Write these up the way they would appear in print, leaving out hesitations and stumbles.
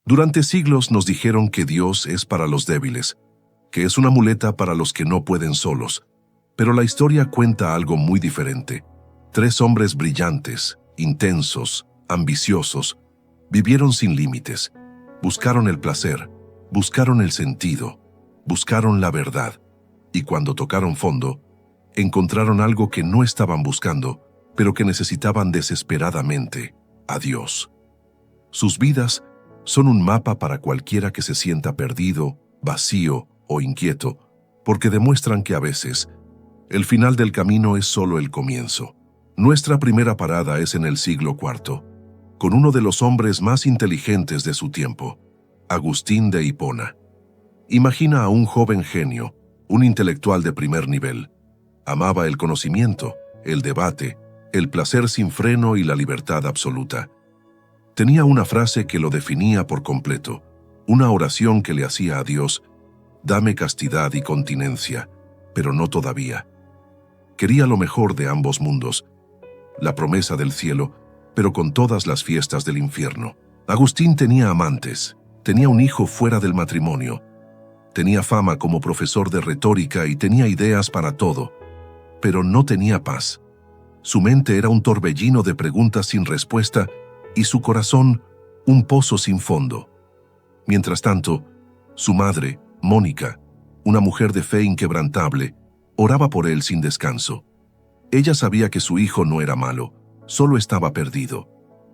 Durante siglos nos dijeron que Dios es para los débiles, que es una muleta para los que no pueden solos. Pero la historia cuenta algo muy diferente. 3 hombres brillantes, intensos, ambiciosos, vivieron sin límites. Buscaron el placer, buscaron el sentido, buscaron la verdad. Y cuando tocaron fondo, encontraron algo que no estaban buscando, pero que necesitaban desesperadamente: a Dios. Sus vidas son un mapa para cualquiera que se sienta perdido, vacío o inquieto, porque demuestran que a veces el final del camino es solo el comienzo. Nuestra primera parada es en el siglo IV, con uno de los hombres más inteligentes de su tiempo, Agustín de Hipona. Imagina a un joven genio, un intelectual de primer nivel. Amaba el conocimiento, el debate, el placer sin freno y la libertad absoluta. Tenía una frase que lo definía por completo, una oración que le hacía a Dios: «Dame castidad y continencia, pero no todavía». Quería lo mejor de ambos mundos, la promesa del cielo, pero con todas las fiestas del infierno. Agustín tenía amantes, tenía un hijo fuera del matrimonio, tenía fama como profesor de retórica y tenía ideas para todo, pero no tenía paz. Su mente era un torbellino de preguntas sin respuesta y su corazón un pozo sin fondo. Mientras tanto, su madre, Mónica, una mujer de fe inquebrantable, oraba por él sin descanso. Ella sabía que su hijo no era malo, solo estaba perdido.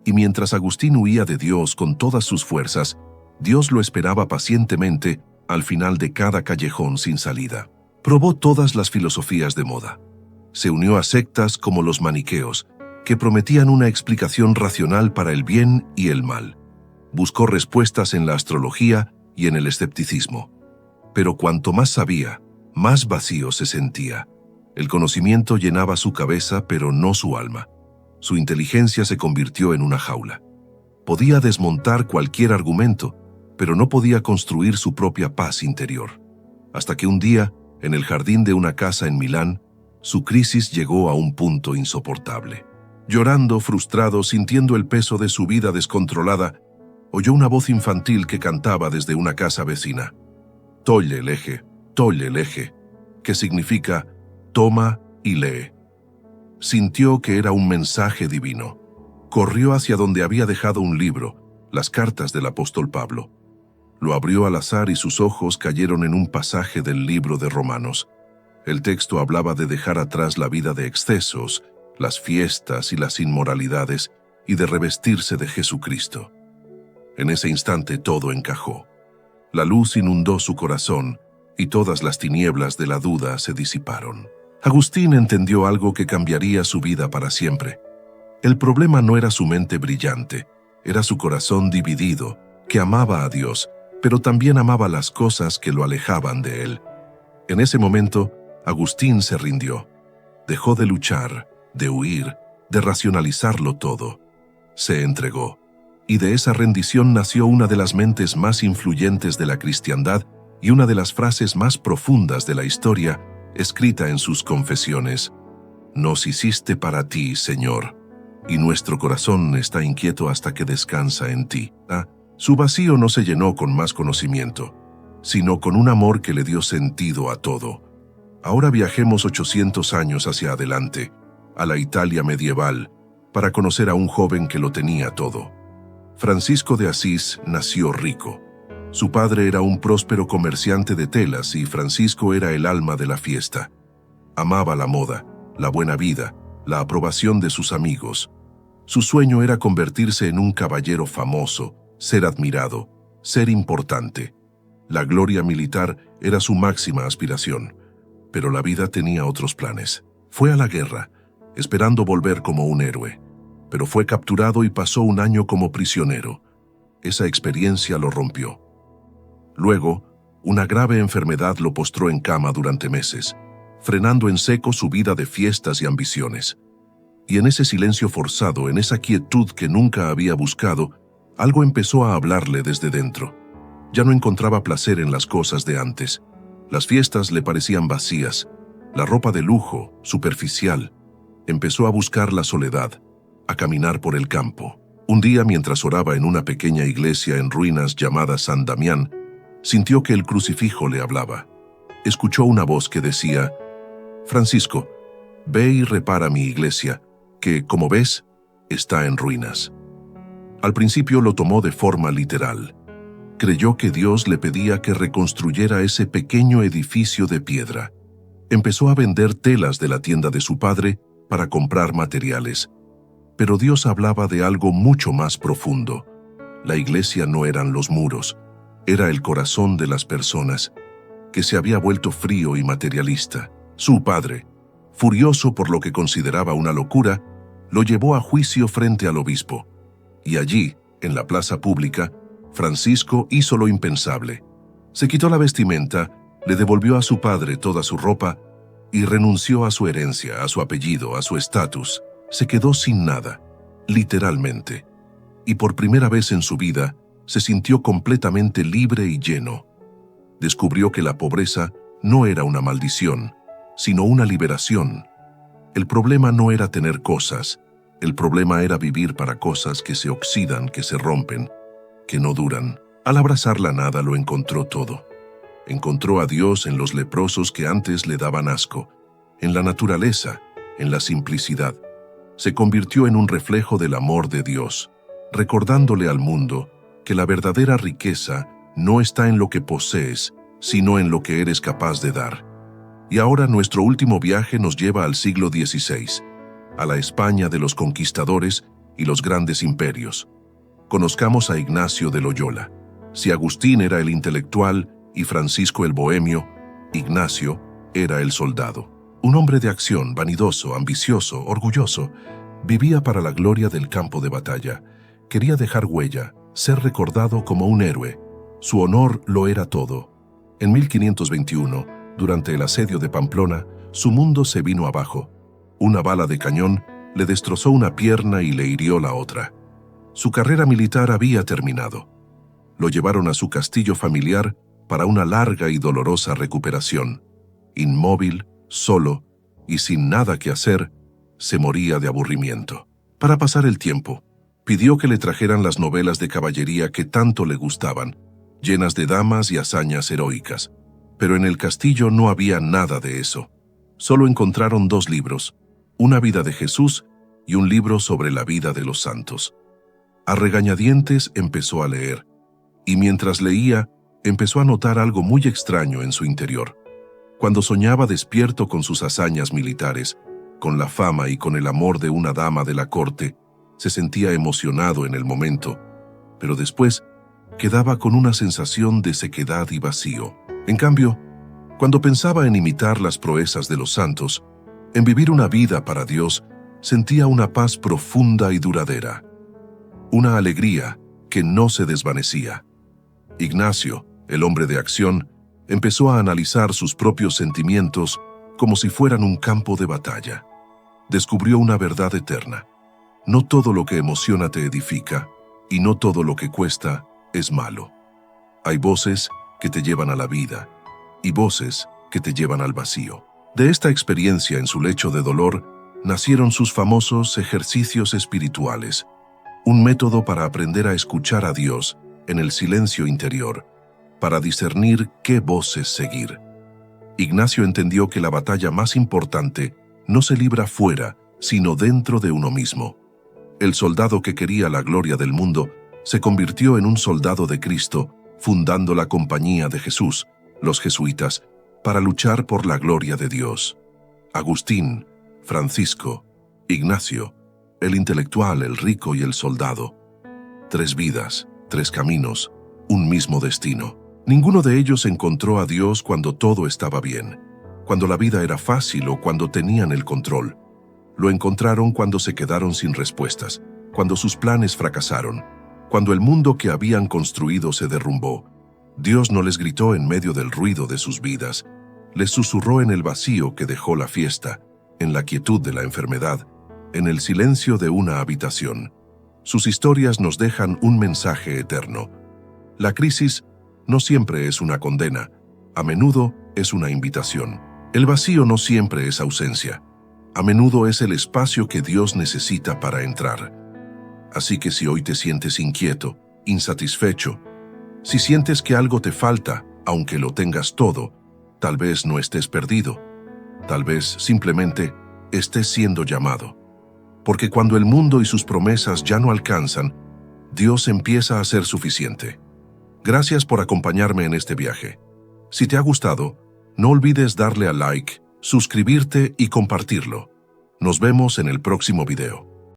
Y mientras Agustín huía de Dios con todas sus fuerzas, Dios lo esperaba pacientemente al final de cada callejón sin salida. Probó todas las filosofías de moda. Se unió a sectas como los maniqueos, que prometían una explicación racional para el bien y el mal. Buscó respuestas en la astrología y en el escepticismo. Pero cuanto más sabía, más vacío se sentía. El conocimiento llenaba su cabeza, pero no su alma. Su inteligencia se convirtió en una jaula. Podía desmontar cualquier argumento, pero no podía construir su propia paz interior. Hasta que un día, en el jardín de una casa en Milán, su crisis llegó a un punto insoportable. Llorando, frustrado, sintiendo el peso de su vida descontrolada, oyó una voz infantil que cantaba desde una casa vecina: «Tolle lege», que significa «toma y lee». Sintió que era un mensaje divino. Corrió hacia donde había dejado un libro, las cartas del apóstol Pablo. Lo abrió al azar y sus ojos cayeron en un pasaje del libro de Romanos. El texto hablaba de dejar atrás la vida de excesos, las fiestas y las inmoralidades, y de revestirse de Jesucristo. En ese instante todo encajó. La luz inundó su corazón y todas las tinieblas de la duda se disiparon. Agustín entendió algo que cambiaría su vida para siempre. El problema no era su mente brillante, era su corazón dividido, que amaba a Dios, pero también amaba las cosas que lo alejaban de él. En ese momento, Agustín se rindió. Dejó de luchar, de huir, de racionalizarlo todo. Se entregó. Y de esa rendición nació una de las mentes más influyentes de la cristiandad y una de las frases más profundas de la historia, escrita en sus confesiones: «Nos hiciste para ti, Señor, y nuestro corazón está inquieto hasta que descansa en ti». Su vacío no se llenó con más conocimiento, sino con un amor que le dio sentido a todo. Ahora viajemos 800 años hacia adelante, a la Italia medieval, para conocer a un joven que lo tenía todo. Francisco de Asís nació rico. Su padre era un próspero comerciante de telas y Francisco era el alma de la fiesta. Amaba la moda, la buena vida, la aprobación de sus amigos. Su sueño era convertirse en un caballero famoso, ser admirado, ser importante. La gloria militar era su máxima aspiración, pero la vida tenía otros planes. Fue a la guerra, esperando volver como un héroe, pero fue capturado y pasó un año como prisionero. Esa experiencia lo rompió. Luego, una grave enfermedad lo postró en cama durante meses, frenando en seco su vida de fiestas y ambiciones. Y en ese silencio forzado, en esa quietud que nunca había buscado, algo empezó a hablarle desde dentro. Ya no encontraba placer en las cosas de antes. Las fiestas le parecían vacías, la ropa de lujo, superficial. Empezó a buscar la soledad, a caminar por el campo. Un día, mientras oraba en una pequeña iglesia en ruinas llamada San Damián, sintió que el crucifijo le hablaba. Escuchó una voz que decía: «Francisco, ve y repara mi iglesia, que, como ves, está en ruinas». Al principio lo tomó de forma literal. Creyó que Dios le pedía que reconstruyera ese pequeño edificio de piedra. Empezó a vender telas de la tienda de su padre para comprar materiales. Pero Dios hablaba de algo mucho más profundo. La iglesia no eran los muros, era el corazón de las personas, que se había vuelto frío y materialista. Su padre, furioso por lo que consideraba una locura, lo llevó a juicio frente al obispo. Y allí, en la plaza pública, Francisco hizo lo impensable. Se quitó la vestimenta, le devolvió a su padre toda su ropa y renunció a su herencia, a su apellido, a su estatus. Se quedó sin nada, literalmente. Y por primera vez en su vida, se sintió completamente libre y lleno. Descubrió que la pobreza no era una maldición, sino una liberación. El problema no era tener cosas, el problema era vivir para cosas que se oxidan, que se rompen, que no duran. Al abrazar la nada lo encontró todo. Encontró a Dios en los leprosos que antes le daban asco, en la naturaleza, en la simplicidad. Se convirtió en un reflejo del amor de Dios, recordándole al mundo que la verdadera riqueza no está en lo que posees, sino en lo que eres capaz de dar. Y ahora nuestro último viaje nos lleva al siglo XVI, a la España de los conquistadores y los grandes imperios. Conozcamos a Ignacio de Loyola. Si Agustín era el intelectual y Francisco el bohemio, Ignacio era el soldado. Un hombre de acción, vanidoso, ambicioso, orgulloso, vivía para la gloria del campo de batalla. Quería dejar huella, ser recordado como un héroe. Su honor lo era todo. En 1521, durante el asedio de Pamplona, su mundo se vino abajo. Una bala de cañón le destrozó una pierna y le hirió la otra. Su carrera militar había terminado. Lo llevaron a su castillo familiar para una larga y dolorosa recuperación. Inmóvil, solo y sin nada que hacer, se moría de aburrimiento. Para pasar el tiempo, pidió que le trajeran las novelas de caballería que tanto le gustaban, llenas de damas y hazañas heroicas. Pero en el castillo no había nada de eso. Solo encontraron 2 libros, una vida de Jesús y un libro sobre la vida de los santos. A regañadientes empezó a leer, y mientras leía, empezó a notar algo muy extraño en su interior. Cuando soñaba despierto con sus hazañas militares, con la fama y con el amor de una dama de la corte, se sentía emocionado en el momento, pero después quedaba con una sensación de sequedad y vacío. En cambio, cuando pensaba en imitar las proezas de los santos, en vivir una vida para Dios, sentía una paz profunda y duradera, una alegría que no se desvanecía. Ignacio, el hombre de acción, empezó a analizar sus propios sentimientos como si fueran un campo de batalla. Descubrió una verdad eterna. No todo lo que emociona te edifica, y no todo lo que cuesta es malo. Hay voces que te llevan a la vida, y voces que te llevan al vacío. De esta experiencia en su lecho de dolor, nacieron sus famosos ejercicios espirituales, un método para aprender a escuchar a Dios en el silencio interior, para discernir qué voces seguir. Ignacio entendió que la batalla más importante no se libra fuera, sino dentro de uno mismo. El soldado que quería la gloria del mundo se convirtió en un soldado de Cristo, fundando la Compañía de Jesús, los jesuitas, para luchar por la gloria de Dios. Agustín, Francisco, Ignacio, el intelectual, el rico y el soldado. 3 vidas, 3 caminos, un mismo destino. Ninguno de ellos encontró a Dios cuando todo estaba bien, cuando la vida era fácil o cuando tenían el control. Lo encontraron cuando se quedaron sin respuestas, cuando sus planes fracasaron, cuando el mundo que habían construido se derrumbó. Dios no les gritó en medio del ruido de sus vidas, les susurró en el vacío que dejó la fiesta, en la quietud de la enfermedad, en el silencio de una habitación. Sus historias nos dejan un mensaje eterno. La crisis no siempre es una condena, a menudo es una invitación. El vacío no siempre es ausencia, a menudo es el espacio que Dios necesita para entrar. Así que si hoy te sientes inquieto, insatisfecho, si sientes que algo te falta, aunque lo tengas todo, tal vez no estés perdido. Tal vez simplemente estés siendo llamado. Porque cuando el mundo y sus promesas ya no alcanzan, Dios empieza a ser suficiente. Gracias por acompañarme en este viaje. Si te ha gustado, no olvides darle a like, suscribirte y compartirlo. Nos vemos en el próximo video.